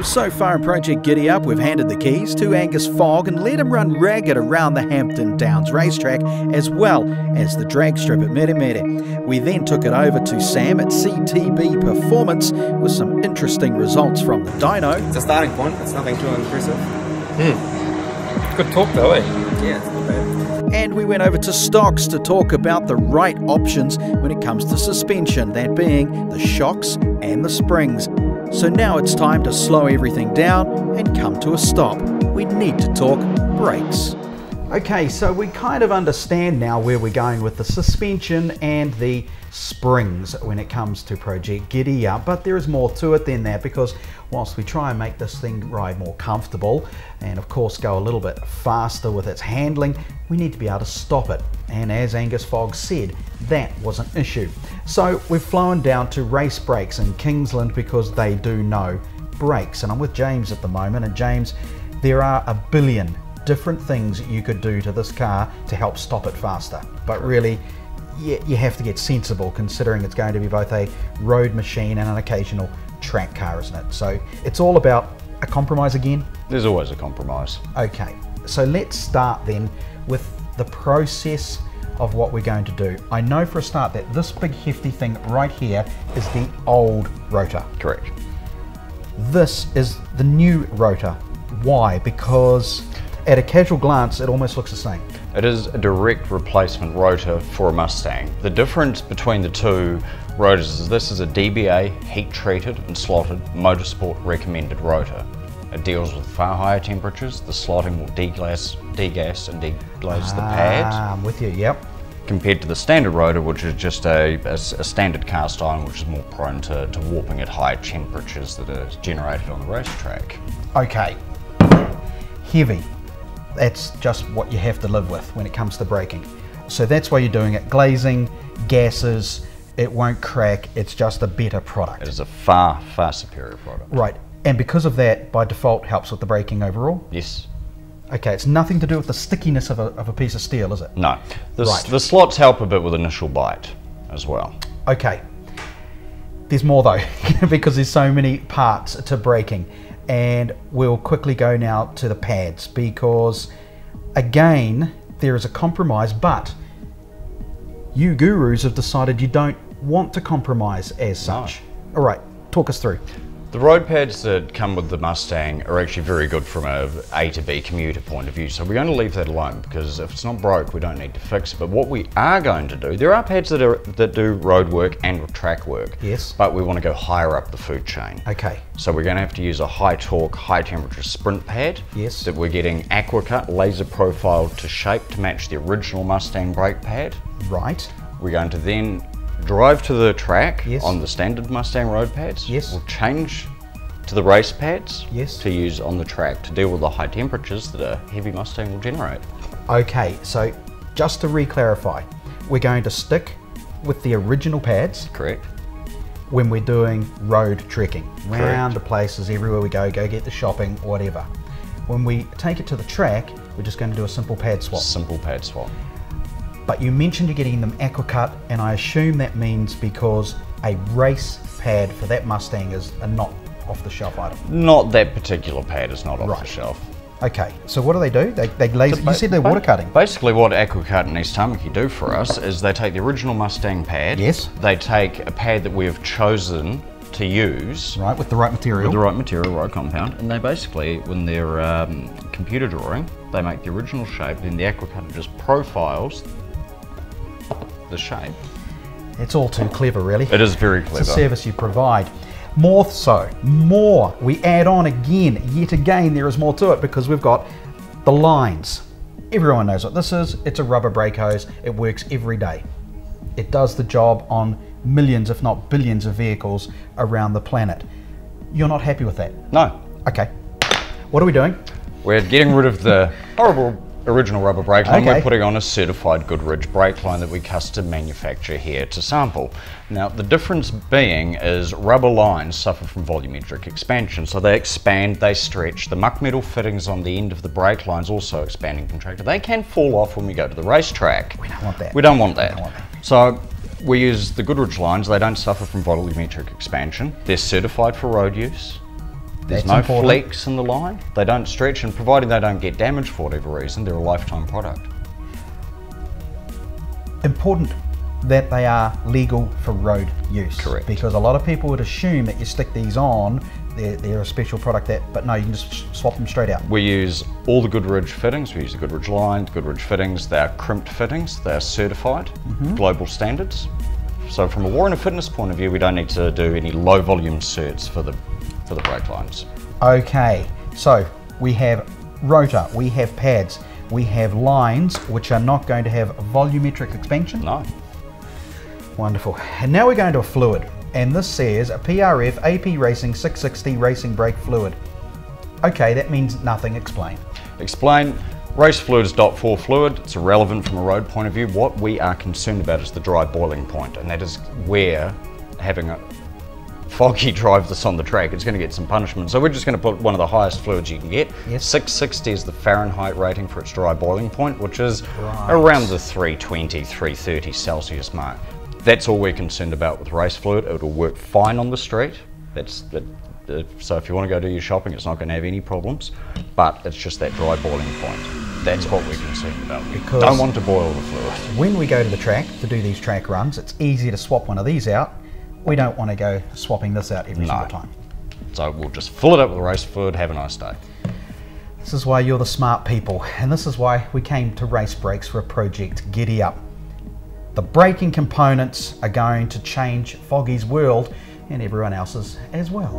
So far in Project Giddy-Up, we've handed the keys to Angus Fogg and let him run ragged around the Hampton Downs racetrack as well as the drag strip at Mere Mere. We then took it over to Sam at CTB Performance with some interesting results from the dyno. It's a starting point, it's nothing too impressive. Good talk though, eh? Yeah, it's not bad. And we went over to Stocks to talk about the right options when it comes to suspension, that being the shocks and the springs. So now it's time to slow everything down and come to a stop. We need to talk brakes. Okay, so we kind of understand now where we're going with the suspension and the springs when it comes to Project Giddy-Up, but there is more to it than that, because whilst we try and make this thing ride more comfortable and of course go a little bit faster with its handling, we need to be able to stop it. And as Angus Fogg said, that was an issue. So we've flown down to Race Brakes in Kingsland because they do know brakes. And I'm with James at the moment, and James, there are a billion different things you could do to this car to help stop it faster. But really, you have to get sensible, considering it's going to be both a road machine and an occasional track car, isn't it? So it's all about a compromise again? There's always a compromise. Okay, so let's start then with the process of what we're going to do. I know for a start that this big hefty thing right here is the old rotor. Correct. This is the new rotor. Why? Because at a casual glance it almost looks the same. It is a direct replacement rotor for a Mustang. The difference between the two rotors is this is a DBA heat treated and slotted motorsport recommended rotor. It deals with far higher temperatures. The slotting will degas and deglaze the pad. I'm with you, yep. Compared to the standard rotor, which is just a standard cast iron, which is more prone to warping at high temperatures that are generated on the racetrack. Okay, heavy. That's just what you have to live with when it comes to braking. So that's why you're doing it. Glazing, gases, it won't crack. It's just a better product. It is a far, far superior product. Right, and because of that, by default, helps with the braking overall? Yes. Okay, it's nothing to do with the stickiness of a piece of steel, is it? No. Right. The slots help a bit with initial bite as well. Okay. There's more though, because there's so many parts to braking. And we'll quickly go now to the pads, because again, there is a compromise, but you gurus have decided you don't want to compromise as such. No. All right, talk us through. The road pads that come with the Mustang are actually very good from A to B commuter point of view, so we're going to leave that alone, because if it's not broke, we don't need to fix it. But what we are going to do, there are pads that do road work and track work. Yes. But we want to go higher up the food chain. Okay. So we're going to have to use a high torque, high temperature sprint pad. Yes. That we're getting aqua-cut, laser profiled to shape to match the original Mustang brake pad. Right. We're going to then drive to the track. Yes. On the standard Mustang road pads. Yes. We'll change to the race pads. Yes. To use on the track to deal with the high temperatures that a heavy Mustang will generate. Okay, so just to re-clarify, we're going to stick with the original pads. Correct. When we're doing road trekking. Correct. Round the places, everywhere we go get the shopping, whatever. When we take it to the track, we're just going to do a simple pad swap. Simple pad swap. But you mentioned you're getting them aqua-cut, and I assume that means because a race pad for that Mustang is a not off-the-shelf item. Not that particular pad is not off the shelf. Okay, so what do? They glaze, you said they're water cutting. Basically what aqua-cut and East Tamaki do for us is they take the original Mustang pad. Yes. They take a pad that we have chosen to use. Right, with the right material. With the right material, right compound. And they basically, when they're computer drawing, they make the original shape, then the aqua-cutter just profiles the shape. It's all too clever, really. It is very clever. It's a service you provide. More so, more. We add on again, yet again, there is more to it, because we've got the lines. Everyone knows what this is. It's a rubber brake hose. It works every day. It does the job on millions, if not billions, of vehicles around the planet. You're not happy with that? No. Okay. What are we doing? We're getting rid of the horrible original rubber brake line. Okay. We're putting on a certified Goodrich brake line that we custom manufacture here to sample. Now the difference being is rubber lines suffer from volumetric expansion, so they expand, they stretch. The muck metal fittings on the end of the brake lines also expand and contract. They can fall off when we go to the racetrack. We don't want that. We don't want that. We don't want that. So we use the Goodrich lines. They don't suffer from volumetric expansion. They're certified for road use. There's no flex in the line. They don't stretch, and providing they don't get damaged for whatever reason, they're a lifetime product. Important that they are legal for road use. Correct. Because a lot of people would assume that you stick these on, they're a special product, but no, you can just swap them straight out. We use all the Goodridge fittings. We use the Goodridge line, the Goodridge fittings. They are crimped fittings. They are certified, global standards. So from a warranty fitness point of view, we don't need to do any low volume certs for the brake lines. Okay, so we have rotor, we have pads, we have lines which are not going to have volumetric expansion. No. Wonderful. And now we're going to a fluid, and this says a PRF AP Racing 660 racing brake fluid. Okay, that means nothing. Explain. Explain. Race fluid is .4 fluid. It's irrelevant from a road point of view. What we are concerned about is the dry boiling point, and that is where having a foggy drive this on the track, it's going to get some punishment. So we're just going to put one of the highest fluids you can get. Yes. 660 is the Fahrenheit rating for its dry boiling point, which is around the 320, 330 Celsius mark. That's all we're concerned about with race fluid. It'll work fine on the street. So if you want to go do your shopping, it's not going to have any problems, but it's just that dry boiling point. That's what we're concerned about. Because don't want to boil the fluid. When we go to the track to do these track runs, it's easy to swap one of these out. We don't want to go swapping this out every single time. So we'll just fill it up with race fluid, have a nice day. This is why you're the smart people, and this is why we came to Race Brakes for a Project Giddy-Up. The braking components are going to change Foggy's world and everyone else's as well.